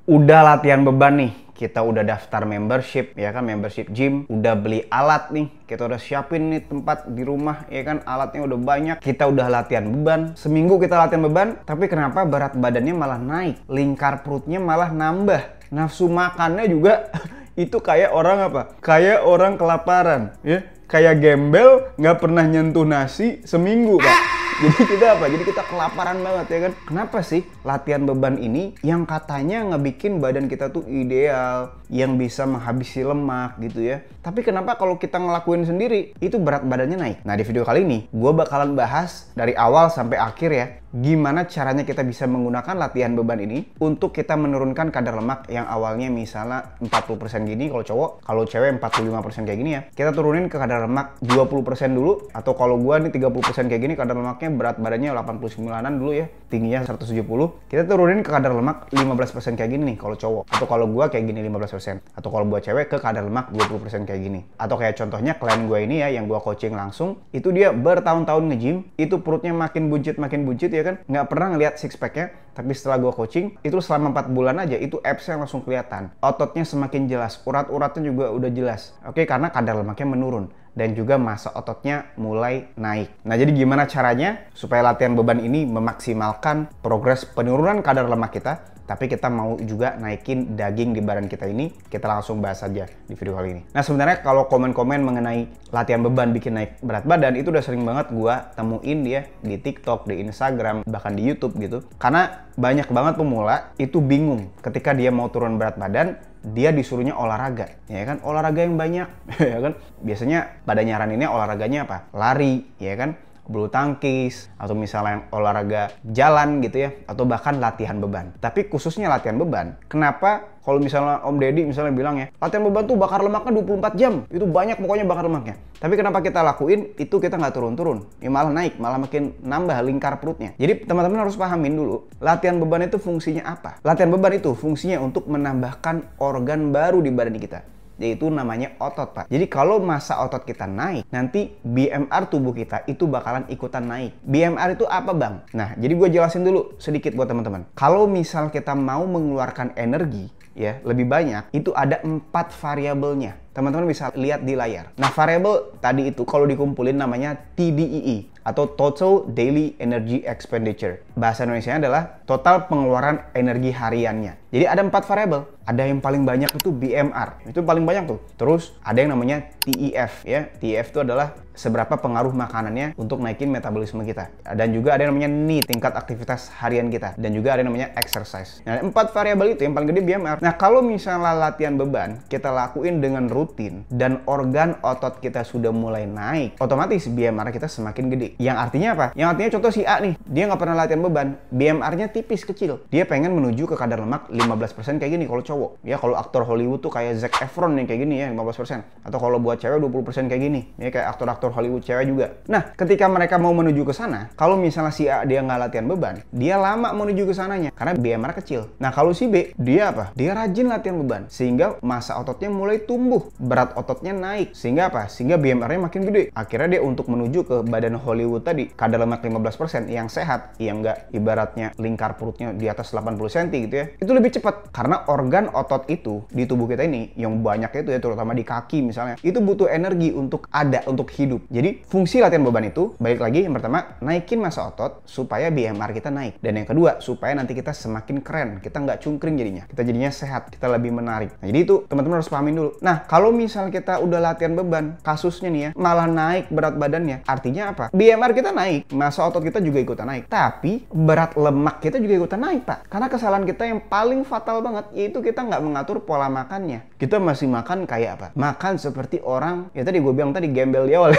Udah latihan beban nih, kita udah daftar membership, ya kan, membership gym, udah beli alat nih, kita udah siapin nih tempat di rumah, ya kan, alatnya udah banyak, kita udah latihan beban, seminggu kita latihan beban, tapi kenapa berat badannya malah naik, lingkar perutnya malah nambah, nafsu makannya juga itu kayak orang apa? Kayak orang kelaparan, ya, kayak gembel nggak pernah nyentuh nasi seminggu, Pak. Jadi kita apa? Jadi kita kelaparan banget, ya kan? Kenapa sih latihan beban ini yang katanya ngebikin badan kita tuh ideal, yang bisa menghabisi lemak gitu ya. Tapi kenapa kalau kita ngelakuin sendiri, itu berat badannya naik? Nah, di video kali ini, gue bakalan bahas dari awal sampai akhir ya, gimana caranya kita bisa menggunakan latihan beban ini untuk kita menurunkan kadar lemak yang awalnya misalnya 40% gini kalau cowok, kalau cewek 45% kayak gini ya. Kita turunin ke kadar lemak 20% dulu, atau kalau gue nih 30% kayak gini, kadar lemaknya berat badannya 89an dulu ya, tingginya 170. Kita turunin ke kadar lemak 15% kayak gini nih kalau cowok, atau kalau gue kayak gini 15%, atau kalau buat cewek ke kadar lemak 20% kayak gini. Atau kayak contohnya klien gue ini ya, yang gue coaching langsung, itu dia bertahun-tahun nge-gym, itu perutnya makin buncit ya kan, nggak pernah ngeliat six pack-nya, tapi setelah gue coaching, itu selama 4 bulan aja, itu abs-nya langsung kelihatan, ototnya semakin jelas, urat-uratnya juga udah jelas, oke, karena kadar lemaknya menurun dan juga massa ototnya mulai naik. Nah, jadi gimana caranya supaya latihan beban ini memaksimalkan progres penurunan kadar lemak kita, tapi kita mau juga naikin daging di badan kita ini? Kita langsung bahas aja di video kali ini. Nah, sebenarnya kalau komen-komen mengenai latihan beban bikin naik berat badan, itu udah sering banget gua temuin dia di TikTok, di Instagram, bahkan di YouTube gitu. Karena banyak banget pemula itu bingung ketika dia mau turun berat badan, dia disuruhnya olahraga, ya kan, olahraga yang banyak, ya kan. Biasanya pada nyaraninnya olahraganya apa? Lari, ya kan, bulu tangkis, atau misalnya olahraga jalan gitu ya, atau bahkan latihan beban. Tapi khususnya latihan beban, kenapa kalau misalnya Om Deddy misalnya bilang ya, latihan beban tuh bakar lemaknya 24 jam, itu banyak pokoknya bakar lemaknya. Tapi kenapa kita lakuin, itu kita nggak turun-turun, ya malah naik, malah makin nambah lingkar perutnya. Jadi teman-teman harus pahamin dulu, latihan beban itu fungsinya apa? Latihan beban itu fungsinya untuk menambahkan organ baru di badan kita, yaitu namanya otot, Pak. Jadi kalau massa otot kita naik, nanti BMR tubuh kita itu bakalan ikutan naik. BMR itu apa, Bang? Nah, jadi gue jelasin dulu sedikit buat teman-teman. Kalau misal kita mau mengeluarkan energi, ya, lebih banyak, itu ada 4 variabelnya. Teman-teman bisa lihat di layar. Nah, variabel tadi itu kalau dikumpulin namanya TDEE, atau Total Daily Energy Expenditure. Bahasa Indonesianya adalah total pengeluaran energi hariannya. Jadi ada 4 variabel. Ada yang paling banyak itu BMR, itu paling banyak tuh. Terus ada yang namanya TEF ya. TEF itu adalah seberapa pengaruh makanannya untuk naikin metabolisme kita. Dan juga ada yang namanya NEAT, tingkat aktivitas harian kita. Dan juga ada yang namanya exercise. Nah, 4 variabel itu yang paling gede BMR. Nah, kalau misalnya latihan beban kita lakuin dengan rutin dan organ otot kita sudah mulai naik, otomatis BMR kita semakin gede. Yang artinya apa? Yang artinya contoh si A nih, dia nggak pernah latihan beban, BMR-nya tipis, kecil. Dia pengen menuju ke kadar lemak 15% kayak gini kalau cowok. Ya, kalau aktor Hollywood tuh kayak Zac Efron yang kayak gini ya, 15%. Atau kalau buat cewek 20% kayak gini. Ya, kayak aktor-aktor Hollywood cewek juga. Nah, ketika mereka mau menuju ke sana, kalau misalnya si A dia nggak latihan beban, dia lama menuju ke sananya karena BMR kecil. Nah, kalau si B, dia apa? Dia rajin latihan beban, sehingga massa ototnya mulai tumbuh, berat ototnya naik. Sehingga apa? Sehingga BMR-nya makin gede. Akhirnya dia untuk menuju ke badan Hollywood tadi, kadar lemak 15% yang sehat, yang nggak ibaratnya lingkar perutnya di atas 80 cm gitu ya, itu lebih cepat. Karena organ otot itu di tubuh kita ini, yang banyak itu ya, terutama di kaki misalnya, itu butuh energi untuk ada, untuk hidup. Jadi fungsi latihan beban itu, balik lagi, yang pertama, naikin massa otot supaya BMR kita naik. Dan yang kedua, supaya nanti kita semakin keren, kita nggak cungkring jadinya, kita jadinya sehat, kita lebih menarik. Nah, jadi itu teman-teman harus pahamin dulu. Nah, kalau misal kita udah latihan beban, kasusnya nih ya, malah naik berat badannya, artinya apa? BMR kita naik, massa otot kita juga ikutan naik, tapi berat lemak kita juga ikutan naik, Pak. Karena kesalahan kita yang paling fatal banget, yaitu kita nggak mengatur pola makannya. Kita masih makan kayak apa? Makan seperti orang, ya tadi gue bilang tadi, gembel di awal.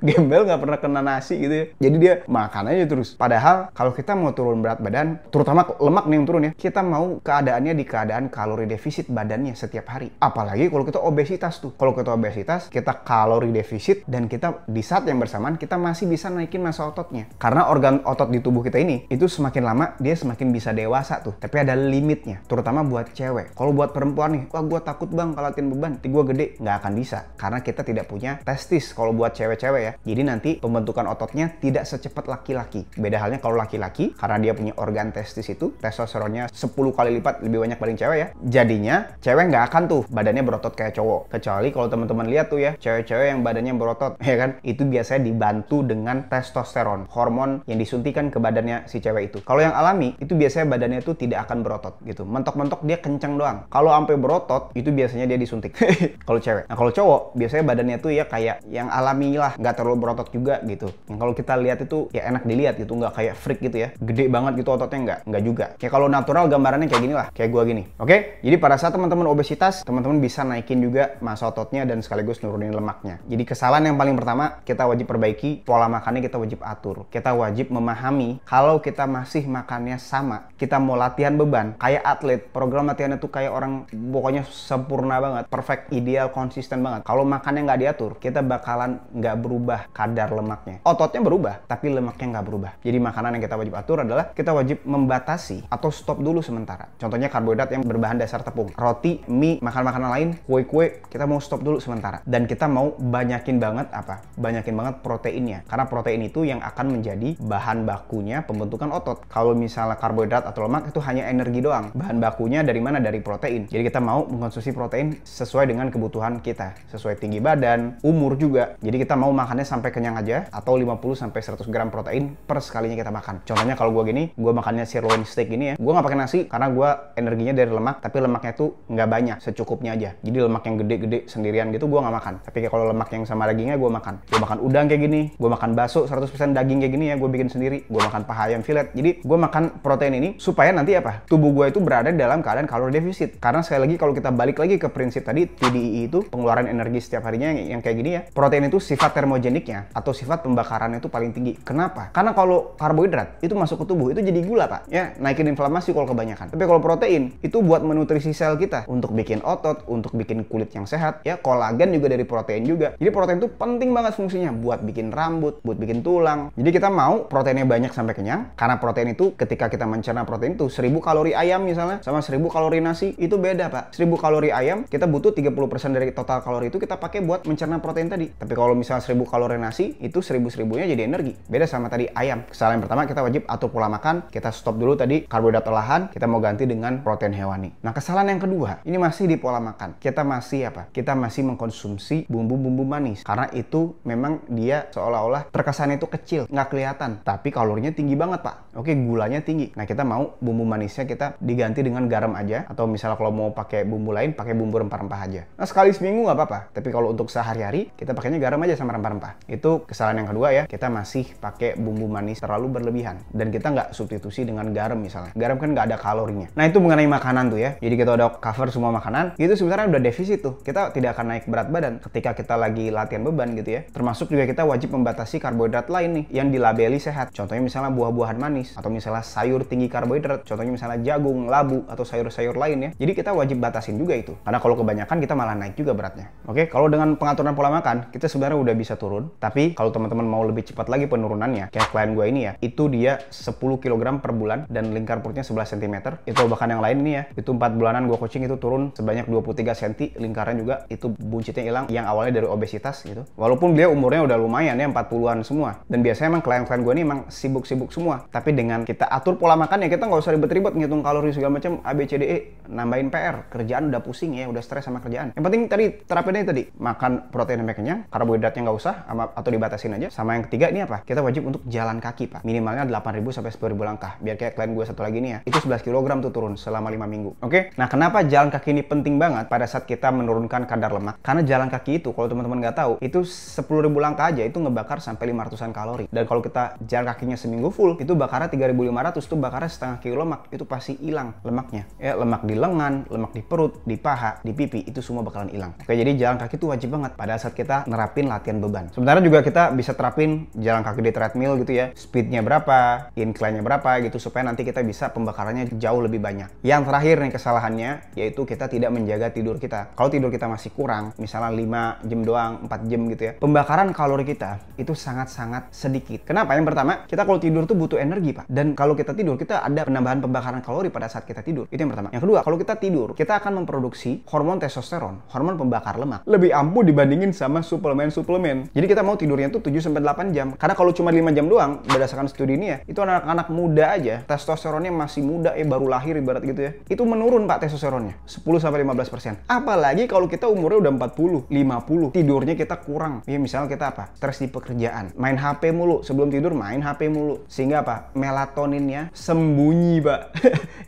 Gembel nggak pernah kena nasi gitu ya. Jadi dia makan aja terus. Padahal kalau kita mau turun berat badan, terutama lemak nih yang turun ya, kita mau keadaannya di keadaan kalori defisit badannya setiap hari. Apalagi kalau kita obesitas tuh. Kalau kita obesitas, kita kalori defisit, dan kita di saat yang bersamaan kita masih bisa naikin massa ototnya. Karena organ otot di tubuh kita ini itu semakin lama dia semakin bisa dewasa tuh. Tapi ada limitnya, terutama buat cewek. Kalau buat perempuan nih, wah gue takut bang kalau latihan beban, nanti gue gede. Nggak akan bisa, karena kita tidak punya testis kalau buat cewek-cewek ya. Jadi nanti pembentukan ototnya tidak secepat laki-laki. Beda halnya kalau laki-laki, karena dia punya organ testis itu, testosteronnya 10 kali lipat lebih banyak dibanding cewek ya. Jadinya cewek nggak akan tuh badannya berotot kayak cowok. Kecuali kalau teman-teman lihat tuh ya, cewek-cewek yang badannya berotot, ya kan, itu biasanya dibantu dengan testosteron, hormon yang disuntikan ke badannya si cewek itu. Kalau yang alami, itu biasanya badannya tuh tidak akan berotot gitu. Mentok-mentok dia kencang doang. Kalau sampai berotot, itu biasanya dia disuntik. Kalau cewek. Nah kalau cowok, biasanya badannya tuh ya kayak yang alami lah, nggak terlalu berotot juga gitu. Yang kalau kita lihat itu ya enak dilihat gitu, nggak kayak freak gitu ya. Gede banget gitu ototnya, nggak juga. Kayak kalau natural gambarannya kayak gini lah, kayak gua gini. Oke? Jadi pada saat teman-teman obesitas, teman-teman bisa naikin juga massa ototnya dan sekaligus nurunin lemaknya. Jadi kesalahan yang paling pertama, kita wajib perbaiki pola makannya, kita wajib atur. Kita wajib memahami kalau kita masih makannya sama, kita mau latihan beban kayak atlet, program latihannya tuh kayak orang pokoknya sempurna banget, perfect, ideal, konsisten banget. Kalau makannya nggak diatur, kita bakalan nggak berubah kadar lemaknya. Ototnya berubah, tapi lemaknya nggak berubah. Jadi makanan yang kita wajib atur adalah kita wajib membatasi atau stop dulu sementara. Contohnya karbohidrat yang berbahan dasar tepung, roti, mie, makan makanan lain, kue-kue, kita mau stop dulu sementara. Dan kita mau banyakin banget apa? Banyakin banget proteinnya. Karena protein itu yang akan menjadi bahan bakunya pembentukan otot. Kalau misalnya karbohidrat atau lemak itu hanya energi doang. Bahan bakunya dari mana? Dari protein. Jadi kita mau mengkonsumsi protein sesuai dengan kebutuhan kita, sesuai tinggi badan, umur juga. Jadi kita mau makannya sampai kenyang aja, atau 50-100 gram protein per sekalinya kita makan. Contohnya kalau gue gini, gue makannya sirloin steak gini ya, gue nggak pakai nasi karena gue energinya dari lemak, tapi lemaknya tuh nggak banyak, secukupnya aja. Jadi lemak yang gede-gede sendirian gitu gue nggak makan. Tapi kalau lemak yang sama dagingnya gue makan. Gue makan udang kayak gini, gue makan bakso 100% daging kayak gini ya, gue bikin sendiri. Gue makan paha ayam filet. Jadi gue makan protein ini supaya nanti apa? Tubuh gue itu berada dalam keadaan kalori defisit. Karena sekali lagi kalau kita balik lagi ke prinsip tadi, TDEE itu pengeluaran energi setiap harinya yang kayak gini ya. Protein itu sifat termogeniknya atau sifat pembakarannya itu paling tinggi. Kenapa? Karena kalau karbohidrat itu masuk ke tubuh itu jadi gula pak. Ya, naikin inflamasi kalau kebanyakan. Tapi kalau protein itu buat menutrisi sel kita untuk bikin otot, untuk bikin kulit yang sehat. Ya, kolagen juga dari protein juga. Jadi protein itu penting banget fungsinya buat bikin rambut, buat bikin tulang. Jadi kita mau proteinnya banyak sampai kenyang. Karena protein itu ketika kita mencerna protein itu 1000 kalori ayam misalnya sama 1000 kalori nasi itu beda pak. 1000 kalori ayam kita butuh 30% dari total kalori itu kita pakai buat mencerna protein tadi. Tapi kalau misalnya 1000 kalori nasi itu 1000-1000-nya jadi energi. Beda sama tadi ayam. Kesalahan pertama kita wajib atur pola makan. Kita stop dulu tadi karbohidrat olahan. Kita mau ganti dengan protein hewani. Nah kesalahan yang kedua ini masih di pola makan. Kita masih apa? Kita masih mengkonsumsi bumbu-bumbu manis. Karena itu memang dia seolah-olah terkesan itu kecil, nggak kelihatan. Tapi kalorinya tinggi banget pak. Oke, gulanya tinggi. Nah kita mau bumbu manisnya kita diganti dengan garam aja. Atau misalnya kalau mau pakai bumbu lain, pakai bumbu rempah-rempah aja. Nah sekali seminggu nggak apa-apa. Tapi kalau untuk sehari-hari, kita pakainya garam aja sama rempah-rempah. Itu kesalahan yang kedua ya. Kita masih pakai bumbu manis terlalu berlebihan. Dan kita nggak substitusi dengan garam misalnya. Garam kan nggak ada kalorinya. Nah itu mengenai makanan tuh ya. Jadi kita udah cover semua makanan. Itu sebenarnya udah defisit tuh. Kita tidak akan naik berat badan ketika kita lagi latihan beban gitu ya. Termasuk juga kita wajib membatasi karbohidrat lain nih yang dilabeli sehat. Contohnya misalnya buah-buahan manis atau misalnya sayur tinggi karbohidrat. Contohnya misalnya jagung, labu atau sayur-sayur lain ya. Jadi kita wajib batasin juga itu. Karena kalau kebanyakan kita malah naik juga beratnya. Oke, kalau dengan pengaturan pola makan kita sebenarnya udah bisa turun. Tapi kalau teman-teman mau lebih cepat lagi penurunannya, kayak klien gue ini ya, itu dia 10 kg per bulan dan lingkar perutnya 11 cm. Itu bahkan yang lain ini ya, itu 4 bulanan gue coaching itu turun sebanyak 23 cm, lingkaran juga itu buncitnya hilang yang awalnya dari obesitas gitu. Walaupun dia umurnya udah lumayan ya 40-an semua. Dan biasanya emang klien-klien gue ini emang sibuk-sibuk semua. Tapi dengan kita atur pola makan ya kita nggak usah ribet-ribet ngitung kalori segala macam A B C D E, nambahin PR. Kerjaan udah pusing ya, udah stres sama kerjaan. Yang penting tadi terapin aja tadi, makan protein sampai kenyang, karbohidratnya nggak usah atau dibatasin aja. Sama yang ketiga ini apa? Kita wajib untuk jalan kaki pak. Minimalnya 8.000 sampai 10.000 langkah. Biar kayak klien gue satu lagi nih ya, itu 11 kg tuh turun selama 5 minggu. Oke? Nah kenapa jalan kaki ini penting banget pada saat kita menurunkan kadar lemak? Karena jalan kaki itu kalau teman-teman nggak tahu, itu 10.000 langkah aja itu ngebakar sampai 500-an kalori. Dan kalau kita jalan kakinya seminggu full, itu bakarnya 3.500 tuh bakarnya setengah kilo lemak. Itu pasti hilang lemaknya. Ya, lemak di lengan, lemak di perut, di paha, di pipi, itu semua bakalan hilang. Oke, jadi jalan kaki itu wajib banget pada saat kita nerapin latihan beban. Sebenarnya juga kita bisa terapin jalan kaki di treadmill gitu ya. Speednya berapa, incline-nya berapa gitu, supaya nanti kita bisa pembakarannya jauh lebih banyak. Yang terakhir nih kesalahannya, yaitu kita tidak menjaga tidur kita. Kalau tidur kita masih kurang, misalnya 5 jam doang, 4 jam gitu ya, pembakaran kalori kita itu sangat-sangat sedikit. Kenapa? Yang pertama, kita kalau tidur tuh butuh energi, Pak. Dan kalau kita tidur, kita ada penambahan pembakaran kalori pada saat kita tidur. Itu yang pertama. Yang kedua, kalau kita tidur, kita akan memproduksi hormon testosteron, hormon pembakar lemak. Lebih ampuh dibandingin sama suplemen-suplemen. Jadi kita mau tidurnya tuh 7-8 jam. Karena kalau cuma 5 jam doang, berdasarkan studi ini ya, itu anak-anak muda aja, testosteronnya masih muda, baru lahir ibarat gitu ya. Itu menurun, Pak, testosteronnya. 10-15%. Apalagi kalau kita umurnya udah 40, 50, tidurnya kita kurang. Ya misalnya kita apa? Stres di pekerjaan. Main HP mulu, sebelum tidur main HP mulu. Sehingga apa? Melatoninnya sembunyi, Pak.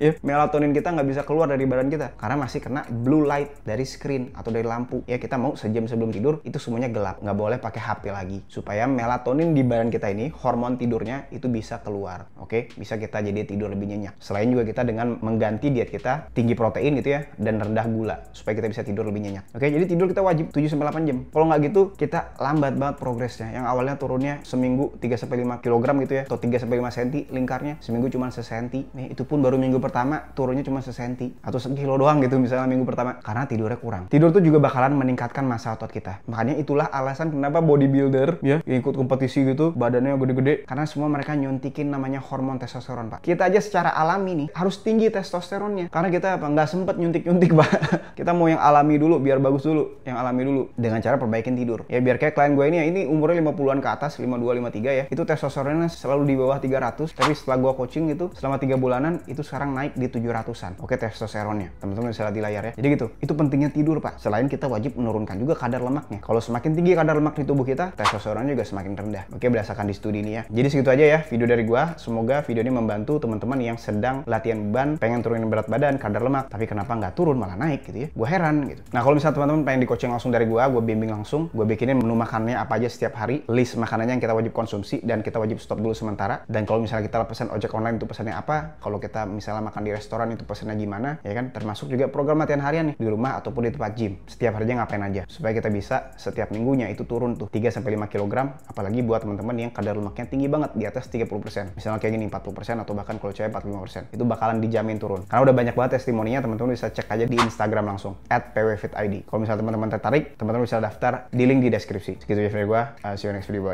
Ya, melatonin kita nggak bisa keluar dari badan kita. Karena masih kena blue light dari screen atau dari lampu. Ya kita mau sejam sebelum tidur, itu semuanya gelap. Nggak boleh pakai HP lagi. Supaya melatonin di badan kita ini, hormon tidurnya itu bisa keluar. Oke? Bisa kita jadi tidur lebih nyenyak. Selain juga kita dengan mengganti diet kita tinggi protein gitu ya, dan rendah gula. Supaya kita bisa tidur lebih nyenyak. Oke? Jadi tidur kita wajib 7-8 jam. Kalau nggak gitu, kita lambat banget progresnya. Yang awalnya turunnya seminggu 3-5 kg gitu ya, atau 3-5 cm lingkarnya, seminggu cuma sesenti. Nih, itu pun baru minggu pertama turunnya cuma sesenti atau sekilo doang gitu misalnya minggu pertama, karena tidurnya kurang. Tidur tuh juga bakalan meningkatkan massa otot kita. Makanya itulah alasan kenapa bodybuilder ya yang ikut kompetisi gitu badannya gede-gede, karena semua mereka nyuntikin namanya hormon testosteron, Pak. Kita aja secara alami nih harus tinggi testosteronnya, karena kita apa nggak sempet nyuntik-nyuntik, Pak. Kita mau yang alami dulu biar bagus dulu, yang alami dulu dengan cara perbaikin tidur. Ya biar kayak klien gue ini ya, ini umurnya 50-an ke atas, 52, 53 ya. Itu testosteronnya selalu di bawah 300, tapi setelah gue coaching gitu selama 3 bulanan itu sekarang naik di 700-an. Oke, testosteronnya. Teman-teman bisa lihat di layar ya. Jadi gitu. Itu pentingnya tidur, Pak. Selain kita wajib menurunkan juga kadar lemaknya. Kalau semakin tinggi kadar lemak di tubuh kita, testosteronnya juga semakin rendah. Oke, berdasarkan di studi ini ya. Jadi segitu aja ya video dari gua. Semoga video ini membantu teman-teman yang sedang latihan beban, pengen turunin berat badan, kadar lemak, tapi kenapa nggak turun malah naik gitu ya. Gua heran gitu. Nah, kalau misalnya teman-teman pengen di coaching langsung dari gua bimbing langsung, gua bikinin menu makannya apa aja setiap hari, list makanannya yang kita wajib konsumsi dan kita wajib stop dulu sementara. Dan kalau misalnya kita pesan ojek online itu pesannya apa? Kalau kita misalnya makan di restoran itu pesannya gimana? Ya kan, termasuk juga program latihan harian nih di rumah ataupun di tempat gym. Setiap harinya ngapain aja supaya kita bisa setiap minggunya itu turun tuh 3-5 kg, apalagi buat teman-teman yang kadar lemaknya tinggi banget di atas 30%. Misalnya kayak gini 40% atau bahkan kalau cewek 45%. Itu bakalan dijamin turun. Karena udah banyak banget testimoninya, teman-teman bisa cek aja di Instagram langsung @pwfitid. Kalau misalnya teman-teman tertarik, teman-teman bisa daftar di link di deskripsi. Segitu aja video gua. See you next video, boy.